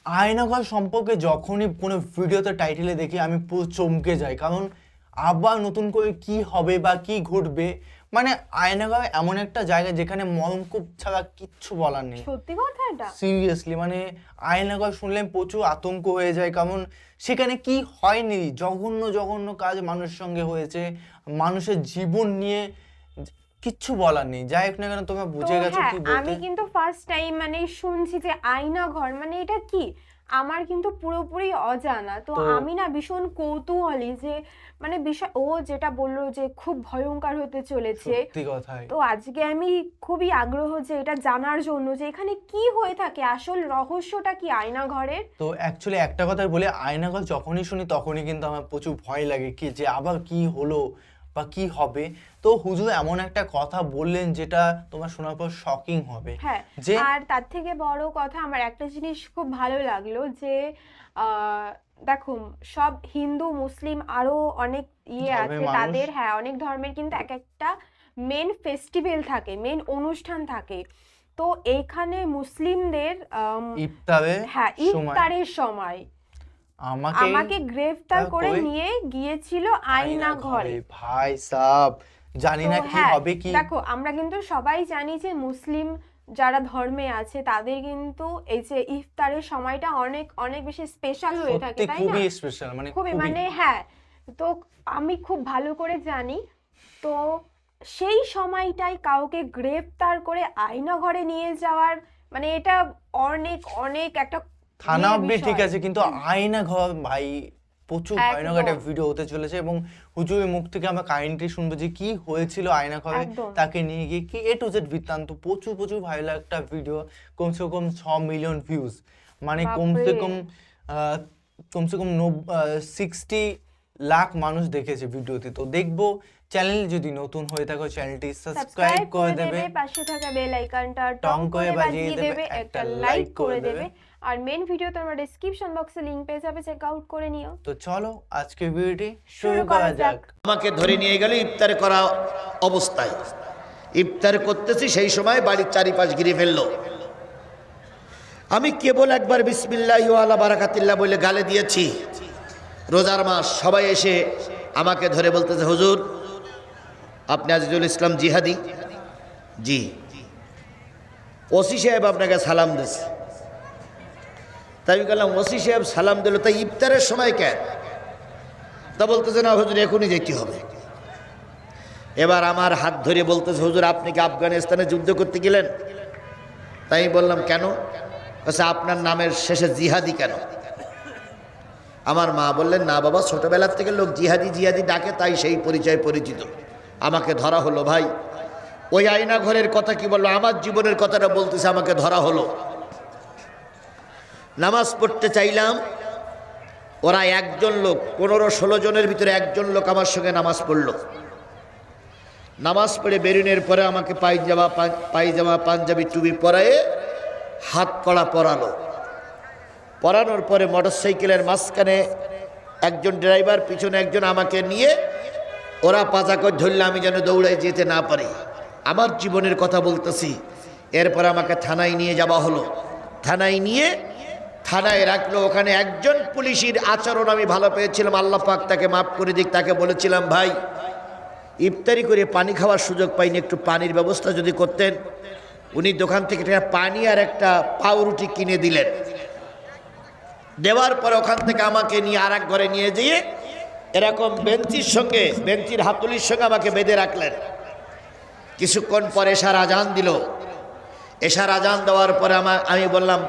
আয়নাঘর সম্পর্কে যখনই কোনো ভিডিওতে টাইটেলে দেখি আমি পুরো চমকে যাই, কারণ আবার নতুন করে কি হবে বা কি ঘটবে। মানে আয়নাঘর এমন একটা জায়গা যেখানে মর্মকূপ ছাড়া কিচ্ছু বলার নেই। সত্যি কথা এটা। সিরিয়াসলি মানে আয়নাঘর শুনলে প্রচুর আতঙ্ক হয়ে যায়, কারণ সেখানে কি হয়নি, জঘন্য জঘন্য কাজ মানুষের সঙ্গে হয়েছে, মানুষের জীবন নিয়ে কিচ্ছু বলার নেই। যাই হোক না কেন, তোমরা বুঝে গেছো কি বলতে। আমি কিন্তু ফার্স্ট টাইম মানে শুনছি যে আয়না ঘর মানে এটা কি, আমার কিন্তু পুরোপুরি অজানা। তো আমি না ভীষণ কৌতূহলী যে মানে বিষয় ও যেটা বললো যে খুব ভয়ঙ্কর হতে চলেছে। সত্যি কথাই। তো আজকে আমি খুবই আগ্রহ যে এটা জানার জন্য যে এখানে কি হয়ে থাকে, আসল রহস্যটা কি আয়না ঘরের। তো অ্যাকচুয়ালি একটা কথা বলে, আয়নাঘর যখনই শুনি তখনই কিন্তু আমার প্রচুর ভয় লাগে কি যে আবার কি হলো বা কি হবে। তো হুজুর এমন একটা কথা বললেন যেটা তোমার শোনার পর শকিং হবে। হ্যাঁ, যে আর তার থেকে বড় কথা আমার একটা জিনিস খুব ভালো লাগলো যে দেখো, সব হিন্দু মুসলিম আরো অনেক আছে তাদের, হ্যাঁ অনেক ধর্মের কিন্তু এক একটা মেন ফেস্টিভ্যাল থাকে, মেন অনুষ্ঠান থাকে। তো এইখানে মুসলিমদের ইফতারের সময় আমাকে গ্রেফতার করে নিয়ে গিয়েছিল আয়না ঘরে। ভাই সাব, জানি না কি হবে কি। দেখো, আমরা কিন্তু সবাই জানি যে মুসলিম যারা ধর্মে আছে তাদের কিন্তু এই যে ইফতারের সময়টা অনেক অনেক বেশি স্পেশাল হয়ে থাকে, তাই না? খুবই স্পেশাল, মানে খুবই, মানে হ্যাঁ। তো আমি খুব ভালো করে জানি। তো সেই সময়টাই কাউকে গ্রেফতার করে আয়না ঘরে নিয়ে যাওয়ার, মানে এটা অনেক অনেক একটা থানা অবধি ঠিক আছে, কিন্তু আয়না ঘর ভাই প্রচুর ভয়ানক একটা ভিডিও হতে চলেছে। এবং হুজুরের মুখ থেকে আমরা কাহিনীটি শুনবো যে কি হয়েছিল আয়না ঘরে, তাকে নিয়ে গিয়ে কি এ টু জেড বৃত্তান্ত। প্রচুর প্রচুর ভাইরাল একটা ভিডিও, কমসে কম 6 মিলিয়ন ভিউজ, মানে কমসে কম 60 লাখ মানুষ দেখেছে ভিডিওতে। তো দেখবো, চ্যানেল যদি নতুন হয়ে থাকো চ্যানেলটি সাবস্ক্রাইব করে দেবে, পাশে থাকা বেল আইকনটা টং করে বাজিয়ে দেবে, একটা লাইক করে দেবে। আর মেন ভিডিও তোমরা ডেসক্রিপশন বক্সে লিংক পেয়ে যাবে, চেক আউট করে নিও। তো চলো আজকের ভিডিওটি শুরু করা যাক। আমাকে ধরে নিয়ে গেল ইফতার করা অবস্থায়, ইফতার করতেছি সেই সময় বাড়ির চারিপাশ ঘিরে ফেললো। আমি কেবল একবার বিসমিল্লাহি ওয়া আলা বারাকাতিল্লাহ বলে গালে দিয়েছি। রোজার মাস, সবাই এসে আমাকে ধরে বলতেছে, হুজুর আপনি আজিজুল ইসলাম জিহাদি? জি। ওসি সাহেব আপনাকে সালাম দিচ্ছে। তাই আমি বললাম, ওসি সাহেব সালাম দিল, তাই ইফতারের সময় কেন? তা বলতেছে, না হুজুর এখনই যেতে হবে। এবার আমার হাত ধরে বলতেছে, হুজুর আপনি কি আফগানিস্তানে যুদ্ধ করতে গেলেন? তাই বললাম, কেন? আচ্ছা, আপনার নামের শেষে জিহাদি কেন? আমার মা বললেন, না বাবা, ছোটবেলার থেকে লোক জিহাদি জিহাদি ডাকে, তাই সেই পরিচয় পরিচিত। আমাকে ধরা হলো। ভাই ওই আয়না ঘরের কথা কি বললো, আমার জীবনের কথাটা বলতেছে। আমাকে ধরা হলো, নামাজ পড়তে চাইলাম, ওরা একজন লোক 15-16 জনের ভিতরে একজন লোক আমার সঙ্গে নামাজ পড়লো। নামাজ পড়ে বেরোনোর পরে আমাকে পায়জামা পাঞ্জাবি টুপি পরায়ে হাত কড়া পরালো। পরানোর পরে মোটরসাইকেলের মাঝখানে একজন ড্রাইভার, পিছনে একজন, আমাকে নিয়ে ওরা পাজা করে ধরলে আমি যেন দৌড়াই যেতে না পারি। আমার জীবনের কথা বলতেছি। এরপর আমাকে থানায় নিয়ে যাওয়া হলো। থানায় রাখলো। ওখানে একজন পুলিশের আচরণ আমি ভালো পেয়েছিলাম, আল্লাহ পাক তাকে মাফ করে দিক। তাকে বলেছিলাম, ভাই ইফতারি করে পানি খাওয়ার সুযোগ পাইনি, একটু পানির ব্যবস্থা যদি করতেন। উনি দোকান থেকে পানি আর একটা পাউরুটি কিনে দিলেন। দেওয়ার পরে ওখান থেকে আমাকে নিয়ে আর এক ঘরে নিয়ে যেয়ে এরকম বেঞ্চির হাতুলির সঙ্গে আমাকে বেঁধে রাখলেন। কিছুক্ষণ পরে এশার আজান দিল। এশার আজান দেওয়ার পরে আমি বললাম,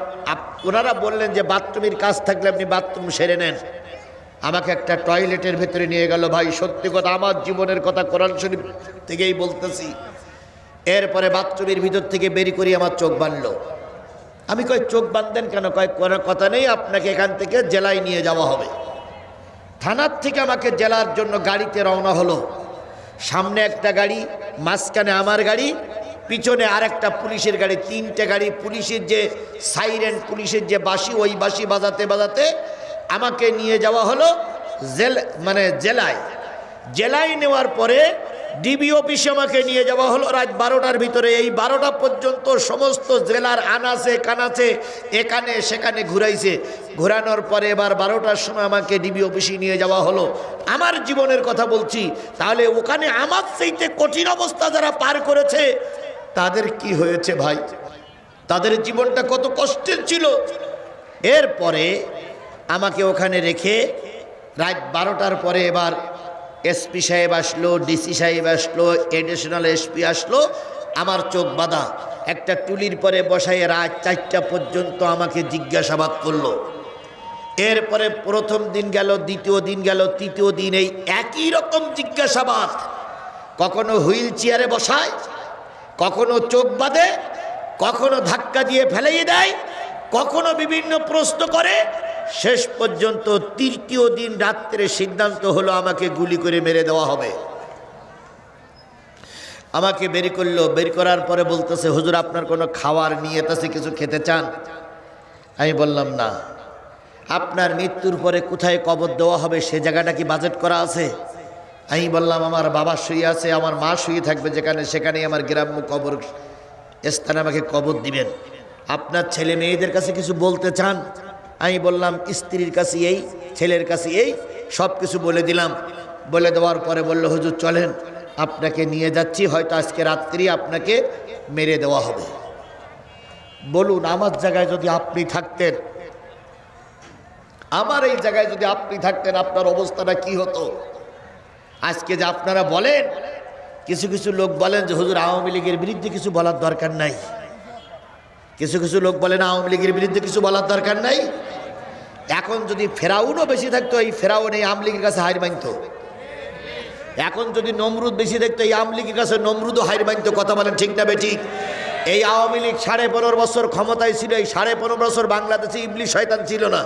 ওনারা বললেন যে বাথরুমের কাজ থাকলে আপনি বাথরুম সেরে নেন। আমাকে একটা টয়লেটের ভেতরে নিয়ে গেল। ভাই সত্যি কথা, আমার জীবনের কথা কোরআন শরীফ থেকেই বলতেছি। এরপরে বাথরুমের ভিতর থেকে বেরি করে আমার চোখ বাঁধলো। আমি কই, চোখ বাঁধতেন কেন? কয়, কোনো কথা নেই, আপনাকে এখান থেকে জেলায় নিয়ে যাওয়া হবে। থানার থেকে আমাকে জেলার জন্য গাড়িতে রওনা হলো। সামনে একটা গাড়ি, মাঝখানে আমার গাড়ি, পিছনে আর একটা পুলিশের গাড়ি। 3টে গাড়ি। পুলিশের যে সাইরেন, পুলিশের যে বাঁশি, ওই বাঁশি বাজাতে বাজাতে আমাকে নিয়ে যাওয়া হলো জেলায়। জেলায় নেওয়ার পরে ডিবি অফিসে আমাকে নিয়ে যাওয়া হলো রাত 12টার ভিতরে। এই 12টা পর্যন্ত সমস্ত জেলার আনাচে কানাচে এখানে সেখানে ঘুরাইছে। ঘোরানোর পরে এবার 12টার সময় আমাকে ডিবি অফিসে নিয়ে যাওয়া হলো। আমার জীবনের কথা বলছি, তাহলে ওখানে আমার চাইতে কঠিন অবস্থা যারা পার করেছে তাদের কি হয়েছে ভাই, তাদের জীবনটা কত কষ্টের ছিল। এরপরে আমাকে ওখানে রেখে রাত 12টার পরে এবার এসপি সাহেব আসলো, ডিসি সাহেব আসলো, এডিশনাল এসপি আসলো। আমার চোখ বাঁধা একটা টুলির পরে বসায় রাত 4টা পর্যন্ত আমাকে জিজ্ঞাসাবাদ করলো। এরপরে প্রথম দিন গেল, দ্বিতীয় দিন গেল, তৃতীয় দিন এই একই রকম জিজ্ঞাসাবাদ। কখনো হুইল চেয়ারে বসায়, কখনো চোখ বাঁধে, কখনো ধাক্কা দিয়ে ফেলেই দেয়, কখনো বিভিন্ন প্রশ্ন করে। শেষ পর্যন্ত তৃতীয় দিন রাত্রে সিদ্ধান্ত হলো আমাকে গুলি করে মেরে দেওয়া হবে। আমাকে বের করলো। বের করার পরে বলতেছে, হুজুর আপনার কোনো খাওয়ার নিয়ত আছে, কিছু খেতে চান? আমি বললাম না। আপনার মৃত্যুর পরে কোথায় কবর দেওয়া হবে সে জায়গাটা কি বাজেট করা আছে? আমি বললাম আমার বাবা শুয়ে আছে, আমার মা শুয়ে থাকবে যেখানে, সেখানেই আমার গ্রাম্য কবর স্থানে আমাকে কবর দিবেন। আপনার ছেলে মেয়েদের কাছে কিছু বলতে চান? আমি বললাম স্ত্রীর কাছে এই, ছেলের কাছে এই, সব কিছু বলে দিলাম। বলে দেওয়ার পরে বলল, হুজুর চলেন, আপনাকে নিয়ে যাচ্ছি, হয়তো আজকে রাত্রি আপনাকে মেরে দেওয়া হবে। বলুন আমার জায়গায় যদি আপনি থাকতেন, আমার এই জায়গায় যদি আপনি থাকতেন, আপনার অবস্থাটা কি হতো? আজকে যে আপনারা বলেন, কিছু কিছু লোক বলেন যে হুজুর আওয়ামী লীগের বিরুদ্ধে কিছু বলার দরকার নাই। কিছু কিছু লোক বলেন আওয়ামী লীগের বিরুদ্ধে কিছু বলার দরকার নাই। এখন যদি ফেরাউনও বেশি থাকতো, এই ফেরাউন এই আওয়ামী লীগের কাছে হার মানত। এখন যদি নমরুদ বেশি থাকতো, এই আওয়ামী লীগের কাছে নমরুদও হার মানত। কথা বলেন ঠিক না বেঠিক? এই আওয়ামী লীগ 15.5 বছর ক্ষমতায় ছিল। এই 15.5 বছর বাংলাদেশে ইবলিশ শয়তান ছিল না।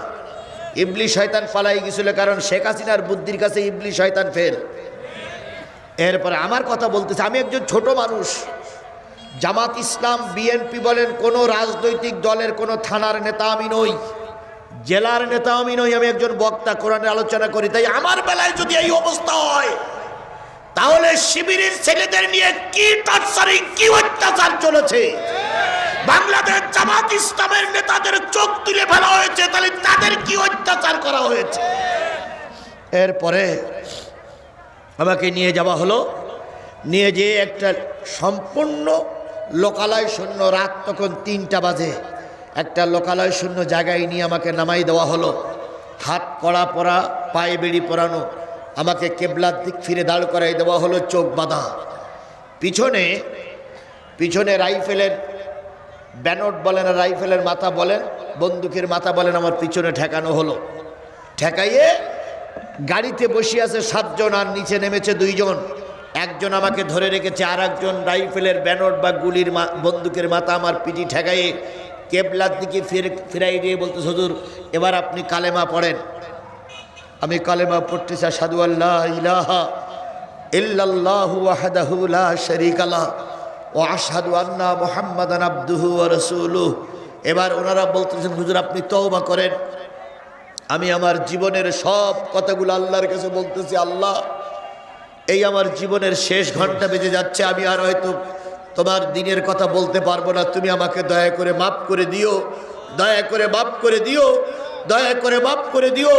ইবলিশ শয়তান পালাই গেছিল, কারণ শেখ হাসিনার বুদ্ধির কাছে ইবলিশ শয়তান ফেল। এরপরে আমার কথা বলতেছে, আমি একজন ছোট মানুষ। জামাত ইসলাম, বিএনপি বলেন, কোনো রাজনৈতিক দলের কোনো থানার নেতা আমি নই, জেলার নেতা আমি নই। আমি একজন বক্তা, কোরআনের আলোচনা করি। তাই আমার বেলায় যদি এই অবস্থা হয়, তাহলে শিবিরের ছেলেদের নিয়ে কি টর্চারিং, কি অত্যাচার চলেছে। বাংলাদেশ জামাত ইসলামের নেতাদের চোখ তুলে ফেলা হয়েছে, তাহলে তাদের কি অত্যাচার করা হয়েছে। এরপরে আমাকে নিয়ে যাওয়া হলো। নিয়ে যেয়ে একটা সম্পূর্ণ লোকালয় শূন্য, রাত তখন 3টা বাজে, একটা লোকালয় শূন্য জায়গায় নিয়ে আমাকে নামাই দেওয়া হলো। হাত কড়া পরা, পায়ে বেড়ি পরানো, আমাকে কেবলার দিক ফিরে দাঁড় করাই দেওয়া হলো, চোখ বাঁধা। পিছনে পিছনে রাইফেলের ব্যানট বলেন, রাইফেলের মাথা বলেন, বন্দুকের মাথা বলেন, আমার পিছনে ঠেকানো হলো। ঠেকাইয়ে গাড়িতে বসে আছে 7 জন, আর নিচে নেমেছে 2 জন। একজন আমাকে ধরে রেখেছে, আর একজন রাইফেলের ব্যানট বা গুলির বন্দুকের মাথা আমার পিঠি ঠেকাইয়ে কেবলার দিকে ফিরাই দিয়ে বলতে, হুজুর এবার আপনি কালেমা পড়েন। আমি কালেমা পড়তেছি, আশহাদু আল্লা ইলাহা ইল্লাল্লাহু ওয়াহদাহু লা শারীকা লাহু ওয়া আশহাদু আন্না মুহাম্মাদান আবদুহু ওয়া রাসূলুহু। এবার ওনারা বলতেছেন, হুজুর আপনি তওবা করেন। আমি আমার জীবনের সব কথাগুলো আল্লাহর কাছে বলতেছি, আল্লাহ এই আমার জীবনের শেষ ঘন্টা বেজে যাচ্ছে, আমি আর হয়তো তোমার দিনের কথা বলতে পারবো না। তুমি আমাকে দয়া করে মাফ করে দিও, দয়া করে মাফ করে দিও, দয়া করে মাফ করে দিও।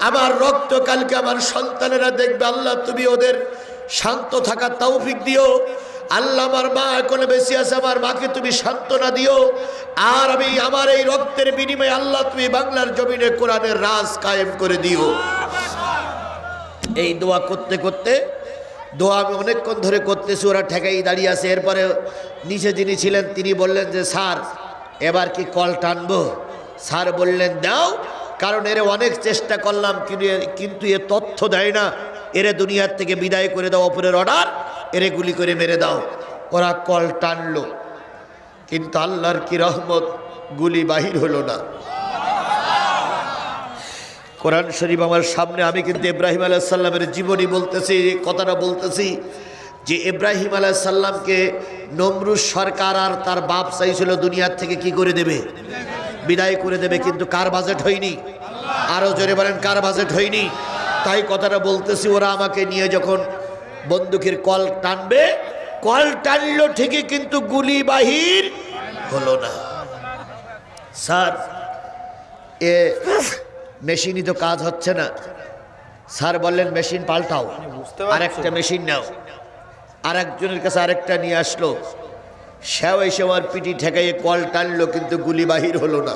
আমার রক্ত কালকে আমার সন্তানেরা দেখবে, আল্লাহ তুমি ওদের শান্ত থাকার তৌফিক দিও। আল্লাহ আমার মা এখন বেশি আছে, আমার মাকে তুমি সান্ত্বনা দিও। আর আমি আমার এই রক্তের বিনিময়ে আল্লাহ তুমি বাংলার জমিনে কোরআনের রাজ কায়েম করে দিও। এই দোয়া করতে করতে, দোয়া আমি অনেকক্ষণ ধরে করতেছি, ওরা ঠেকাই দাঁড়িয়ে আছে। এরপরে নিচে যিনি ছিলেন তিনি বললেন যে স্যার এবার কি কল টানবো? স্যার বললেন দাও, কারণ এর অনেক চেষ্টা করলাম কিন্তু এ তথ্য দেয় না। এরে দুনিয়ার থেকে বিদায় করে দাও, অপরের অর্ডার, এরে গুলি করে মেরে দাও। ওরা কল টানলো, কিন্তু আল্লাহর কি রহমত, গুলি বাহির হলো না। কোরআন শরীফ আমার সামনে, আমি কিন্তু ইব্রাহিম আলাইহিস সালামের জীবনী বলতেছি, কথাটা বলতেছি যে ইব্রাহিম আলাইহিস সালামকে নমরুদ সরকার আর তার বাপ চাইছিল দুনিয়ার থেকে কি করে দেবে, বিদায় করে দেবে, কিন্তু কার বাজেট হয়নি? আরো জোরে বলেন, কার বাজেট হয়নি? তাই কথাটা বলতেছি। ওরা আমাকে নিয়ে যখন বন্দুকের কল টানবে, কল টানলো ঠিকই কিন্তু গুলি বাহির হলো না। স্যার এ মেশিনই তো কাজ হচ্ছে না। স্যার বললেন মেশিন পাল্টাও, আরেকটা মেশিন নাও। আরেকজনের কাছে আরেকটা নিয়ে আসলো, সেও এসে আমার পিটি ঠেকাইয়ে কল টানলো কিন্তু গুলি বাহির হলো না।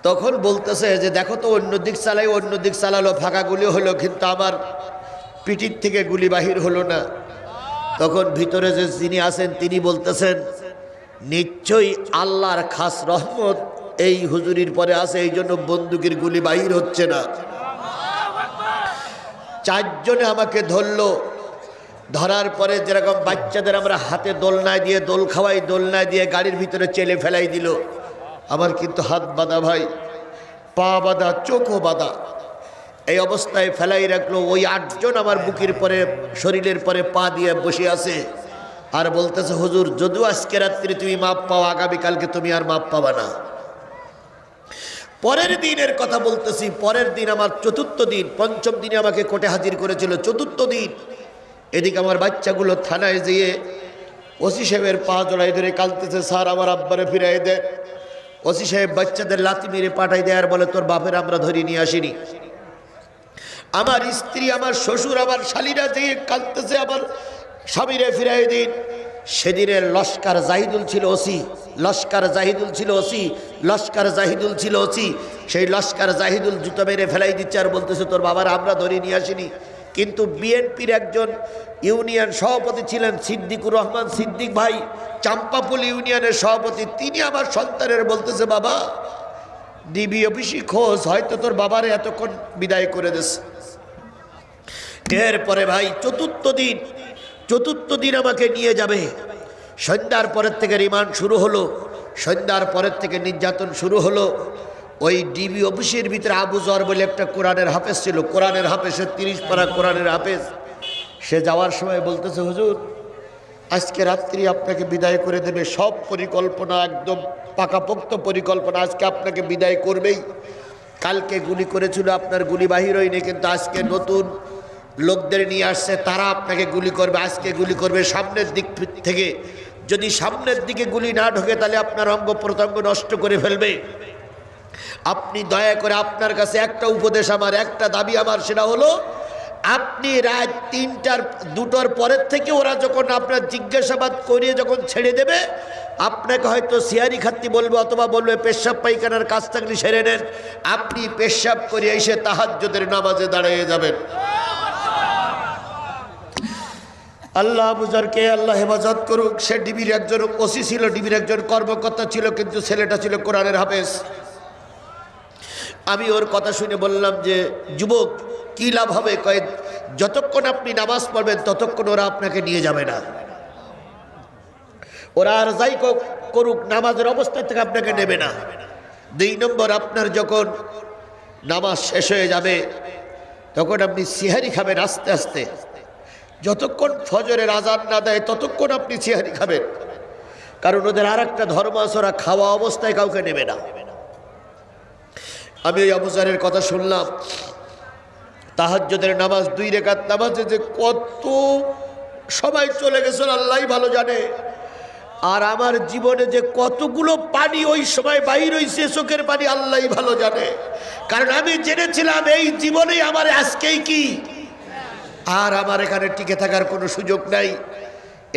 তখন বলতেছে যে দেখো তো অন্য দিক চালাই, অন্য দিক চালালো, ফাঁকা গুলি হলো, কিন্তু আমার পিঠির থেকে গুলি বাহির হলো না। তখন ভিতরে যে যিনি আছেন তিনি বলতেছেন নিশ্চয়ই আল্লাহর খাস রহমত এই হুজুরির পরে আছে, এই জন্য বন্দুকের গুলি বাহির হচ্ছে না। চারজনে আমাকে ধরলো, ধরার পরে যেরকম বাচ্চাদের আমরা হাতে দোলনায় দিয়ে দোল খাওয়াই, দোলনায় দিয়ে গাড়ির ভিতরে চেলে ফেলাই দিল। আমার কিন্তু হাত বাঁধা ভাই, পা বাঁধা, চোখও বাঁধা, এই অবস্থায় ফেলাই রাখলো। ওই 8 জন আমার বুকের পরে, শরীরের পরে পা দিয়ে বসে আছে আর বলতেছে হুজুর যদিও আজকে রাত্রি তুমি মাপ পাও, আগামীকালকে তুমি আর মাপ পাবা না। পরের দিনের কথা বলতেছি, পরের দিন আমার 4র্থ দিন, 5ম দিনে আমাকে কোর্টে হাজির করেছিল, 4র্থ দিন এদিকে আমার বাচ্চাগুলো থানায় যেয়ে ওসি সাহেবের পা জড়াই ধরে কাঁদতেছে, স্যার আমার আব্বারে ফিরাই দেয়। ওসি সাহেব বাচ্চাদের লাথি মেরে পাঠাই দেয় আর বলে তোর বাপের আমরা ধরে নিয়ে আসিনি। আমার স্ত্রী, আমার শ্বশুর, আমার শালীরা যেয়ে কাঁদতেছে আমার স্বামীরে ফিরাই দিন। সেদিনের লস্কর জাহিদুল ছিল ওসি, লস্কর জাহিদুল ছিল ওসি, লস্কর জাহিদুল ছিল ওসি। সেই লস্কর জাহিদুল জুতো মেরে ফেলাই দিচ্ছে আর বলতেছে তোর বাবার আমরা ধরে নিয়ে আসিনি। কিন্তু বিএনপির একজন ইউনিয়ন সভাপতি ছিলেন সিদ্দিকুর রহমান সিদ্দিক ভাই, চাম্পাপুল ইউনিয়নের সভাপতি, তিনি আমার সন্তানের বলতেছে বাবা ডিবি অফিসি খোঁজ, হয়তো তোর বাবারে এতক্ষণ বিদায় করে দিস। এরপরে ভাই 4র্থ দিন আমাকে নিয়ে যাবে। সন্ধ্যার পরের থেকে রিমান্ড শুরু হলো, সন্ধ্যার পরের থেকে নির্যাতন শুরু হলো। ওই ডিবি অফিসের ভিতরে আবু জর বলে একটা কোরআনের হাফেজ ছিল, কোরআনের হাফেজের 30 পারা কোরআনের হাফেজ। সে যাওয়ার সময় বলতেছে হুজুর আজকে রাত্রি আপনাকে বিদায় করে দেবে, সব পরিকল্পনা একদম পাকাপোক্ত পরিকল্পনা, আজকে আপনাকে বিদায় করবেই। কালকে গুলি করেছিল, আপনার গুলি বাহির হয়নি, কিন্তু আজকে নতুন লোকদের নিয়ে আসছে, তারা আপনাকে গুলি করবে, আজকে গুলি করবে সামনের দিক থেকে। যদি সামনের দিকে গুলি না ঢোকে তাহলে আপনার অঙ্গ প্রত্যঙ্গ নষ্ট করে ফেলবে। আপনি দয়া করে, আপনার কাছে একটা উপদেশ আমার, একটা দাবি আমার, সেটা হলো আপনি রাত 2টার পরের থেকে ওরা যখন আপনার জিজ্ঞাসাবাদ করিয়ে যখন ছেড়ে দেবে, আপনাকে হয়তো সিয়ারি খাত্তি বলবে অথবা বলবে পেশাব পায়খানার কাজ থাকলে সেরে নেন, আপনি পেশাব করে এসে তাহাজ্জুদের নামাজে দাঁড়িয়ে যাবেন। আল্লাহ বুজারকে আল্লাহ হেফাজত করুক। সে ডিবির একজন ওসি ছিল, ডিবির একজন কর্মকর্তা ছিল, কিন্তু ছেলেটা ছিল কোরআনের হাফেজ। আমি ওর কথা শুনে বললাম যে যুবক কি লাভ হবে? কয়েক যতক্ষণ আপনি নামাজ পড়বেন ততক্ষণ ওরা আপনাকে নিয়ে যাবে না, ওরা আর যাই করুক নামাজের অবস্থা থেকে আপনাকে নেবে না। 2 নম্বর, আপনার যখন নামাজ শেষ হয়ে যাবে তখন আপনি সিহারি খাবেন আস্তে আস্তে, যতক্ষণ ফজরের আজান না দেয় ততক্ষণ আপনি সিহারি খাবেন, কারণ ওদের আর একটা ধর্ম আছে, ওরা খাওয়া অবস্থায় কাউকে নেবে না। আমি ওই আবু জারের কথা শুনলাম, তাহাজ্জুদের নামাজ 2 রাকাত নামাজে যে কত সবাই চলে গেছিল আল্লাহই ভালো জানে, আর আমার জীবনে যে কতগুলো পানি ওই সময় বাইর হইছে চোখের পানি আল্লাহই ভালো জানে। কারণ আমি জেনেছিলাম এই জীবনেই আমার আজকেই কি, আর আমার এখানে টিকে থাকার কোনো সুযোগ নাই।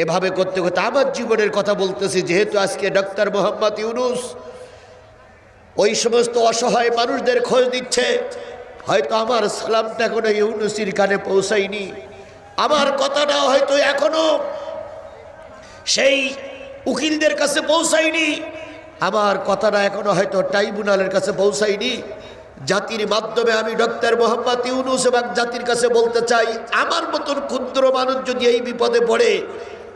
এভাবে করতে করতে আমার জীবনের কথা বলতেছি, যেহেতু আজকে ডক্টর মোহাম্মদ ইউনূস ওই সমস্ত অসহায় মানুষদের খোঁজ দিচ্ছে, হয়তো আমার সালামটা এখনো ইউনূসের কানে পৌঁছায়নি, আমার কথাটা হয়তো এখনো সেই উকিলদের কাছে পৌঁছায়নি, আমার কথাটা এখনো হয়তো ট্রাইব্যুনালের কাছে পৌঁছায়নি। জাতির মাধ্যমে আমি ডক্টর মোহাম্মদ ইউনূস এবং জাতির কাছে বলতে চাই, আমার মতন ক্ষুদ্র মানুষ যদি এই বিপদে পড়ে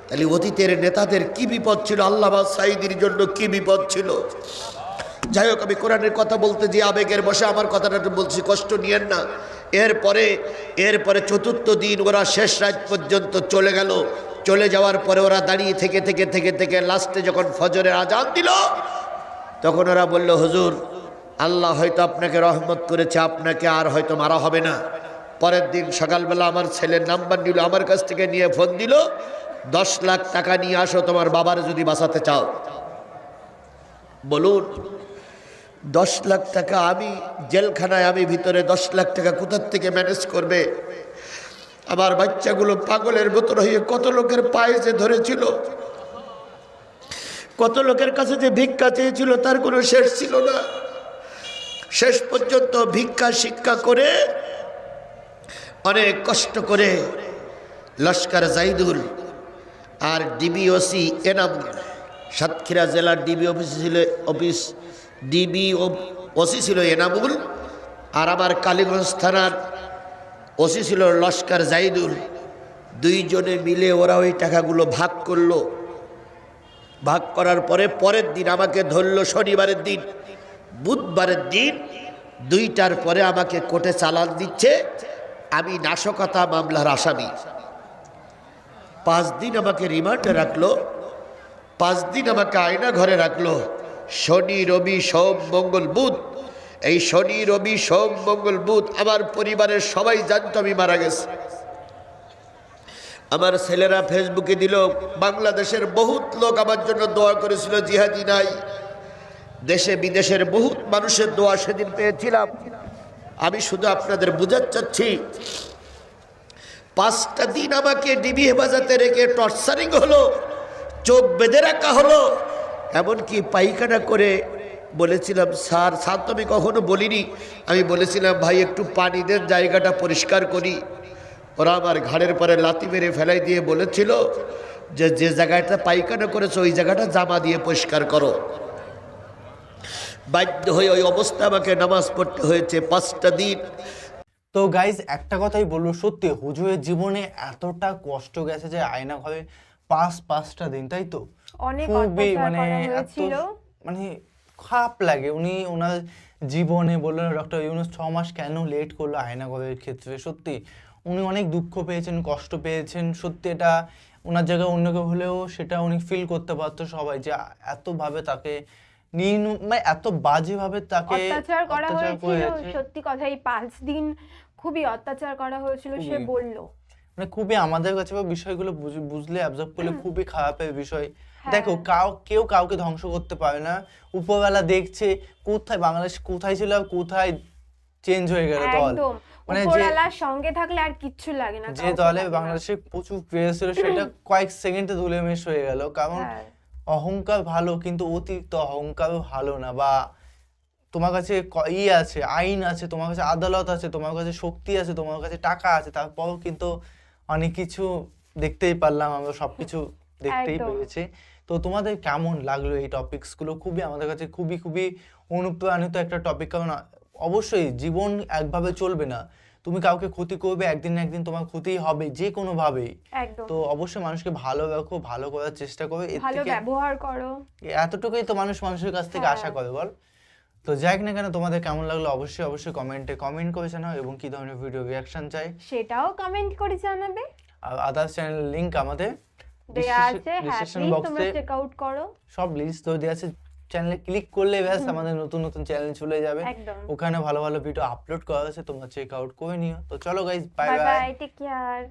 তাহলে অতীতের নেতাদের কি বিপদ ছিল, আল্লামা সাঈদীর জন্য কি বিপদ ছিল। যাই হোক, আমি কোরআনের কথা বলতে যে আবেগের বসে আমার কথাটা বলছি, কষ্ট নিয়েন না। এরপরে 4র্থ দিন ওরা শেষ রাত পর্যন্ত চলে গেল। চলে যাওয়ার পরে ওরা দাঁড়িয়ে থেকে থেকে থেকে থেকে লাস্টে যখন ফজরের আজান দিল তখন ওরা বলল হুজুর আল্লাহ হয়তো আপনাকে রহমত করেছে, আপনাকে আর হয়তো মারা হবে না, পরের দিন সকালবেলা আমার ছেলের নাম্বার নিল, আমার কাছ থেকে নিয়ে ফোন দিল, 10 লাখ টাকা নিয়ে আসো তোমার বাবার যদি বাঁচাতে চাও। বলুন 10 লাখ টাকা, আমি জেলখানায়, আমি ভিতরে 10 লাখ টাকা কোথার থেকে ম্যানেজ করবে? আমার বাচ্চাগুলো পাগলের মতো হয়ে কত লোকের পায়ে যে ধরেছিল, কত লোকের কাছে যে ভিক্ষা চেয়েছিল, তার কোনো শেষ ছিল না। শেষ পর্যন্ত ভিক্ষা শিক্ষা করে অনেক কষ্ট করে লস্কর জাইদুল আর ডিবিওসি এনামুল, সাতক্ষীরা জেলার ডিবি ওসি ছিল এনামুল, আর আমার কালীগঞ্জ থানার ওসি ছিল লস্কর জাইদুল। দুইজনে মিলে ওরা ওই টাকাগুলো ভাগ করলো। ভাগ করার পরে পরের দিন আমাকে ধরলো শনিবারের দিন, বুধবারের দিন 2টার পরে আমাকে কোর্টে চালান দিচ্ছে, আমি নাশকতা মামলার আসামি। 5 দিন আমাকে রিমান্ডে রাখলো, 5 দিন আমাকে আয়না ঘরে রাখলো। শনি রবি সোম মঙ্গল বুধ, এই শনি রবি সোম মঙ্গল বুধ আমার পরিবারের সবাই জানতো আমি মারা গেছি। আমার ছেলেরা ফেসবুকে দিল, বাংলাদেশের বহুত লোক আমার জন্য দোয়া করেছিল, জিহাদি নাই। দেশে বিদেশের বহুত মানুষের দোয়া সেদিন পেয়েছিলাম। আমি শুধু আপনাদের বুঝাতে চাচ্ছি, 5টা দিন আমাকে ডিবি হেফাজতে রেখে টর্চারিং হলো, চোখ বেঁধে রাখা হলো, এমনকি পায়খানা করে বলেছিলাম, স্যার তো আমি কখনো বলিনি, আমি বলেছিলাম ভাই একটু পানি দেন, জায়গাটা পরিষ্কার করি। ওরা আমার ঘাড়ের পরে লাথি মেরে ফেলাই দিয়ে বলেছিল যে যে জায়গাটা পায়খানা করেছো ওই জায়গাটা জামা দিয়ে পরিষ্কার করো। বাধ্য হয়ে ওই অবস্থা আমাকে নামাজ পড়তে হয়েছে 5টা দিন। তো গাইজ একটা কথাই বলবো, সত্যি হুজুরের জীবনে এতটা কষ্ট গেছে যে আয়না ঘরে 5টা দিন, তাই তো অনেক খুবই অত্যাচার মানে করা এত হয়েছিল। মানে খারাপ লাগে। উনি ওনার জীবনে বললেন ডক্টর ইউনূস 6 মাস কেন লেট করলো আয়না ঘরের ক্ষেত্রে। সত্যি উনি অনেক দুঃখ পেয়েছেন, কষ্ট পেয়েছেন। সত্যি এটা ওনার জায়গায় অন্য কেউ হলেও সেটা উনি ফিল করতে পারতো সবাই, যে এতভাবে তাকে মানে এত বাজেভাবে তাকে অত্যাচার করা হয়েছিল। হয়েছে। সত্যি কথা, এই 5 দিন খুবই অত্যাচার করা হয়েছিল, সে বলল। মানে খুবই আমাদের কাছে বিষয়গুলো বুঝলে অবজার্ভ করলে খুবই খারাপের বিষয়। হ্যাঁ। দেখো কেউ কাউকে ধ্বংস করতে পারে না, উপরওয়ালা দেখছে কোথায় বাংলাদেশ কোথায় ছিল আর কোথায় চেঞ্জ হয়ে গেল দল। একদম, মানে যে উপরওয়ালার সঙ্গে থাকলে আর কিচ্ছু লাগে না। যে দলে বাংলাদেশে প্রচুর প্লেয়ার ছিল সেটা কয়েক সেকেন্ডে ধুলেমেশ হয়ে গেল। কারণ হ্যাঁ। অহংকার ভালো, কিন্তু অতিরিক্ত অহংকারও ভালো না। বা তোমার কাছে আছে, আইন আছে, তোমার কাছে আদালত আছে, তোমার কাছে শক্তি আছে, তোমার কাছে টাকা আছে, তারপরও কিন্তু অনেক কিছু দেখতেই পারলাম, আমরা সবকিছু দেখতেই একদম। পেরেছি। তো তোমাদের কেমন লাগলো এই টপিকস গুলো? খুবই আমাদের কাছে খুবই অনুপ্রাণিত একটা টপিক। কারণ অবশ্যই জীবন একভাবে চলবে না, তুমি কাউকে ক্ষতি করবে, একদিন না একদিন তোমার ক্ষতি হবে যে কোনো ভাবেই। একদম। তো অবশ্যই মানুষকে ভালো রাখো, ভালো করার চেষ্টা করো, এর ভালো থেকে ব্যবহার করো। এতটুকুই তো মানুষের কাছ থেকে আশা করে বল। তো যাই না কেন, তোমাদের কেমন লাগলো অবশ্যই কমেন্টে কমেন্ট করে জানাও, এবং কি ধরনের ভিডিও রিঅ্যাকশন চাই সেটাও কমেন্ট করে জানাবে। আর আদার্স চ্যানেল লিংক আমাদের দেয়া আছে, হ্যাঁ ডিসক্রিপশন প্লিজ তোমরা বক্সে চেক আউট করো। সব লিস্ট তো দেয়া আছে, চ্যানেলে ক্লিক করলে ব্যাস আমাদের নতুন চ্যানেল চলে যাবে। একদম। ওখানে ভালো ভিডিও আপলোড করা আছে, তোমরা চেক আউট করে নিও। তো চলো guys, bye bye bye. Bye, take care.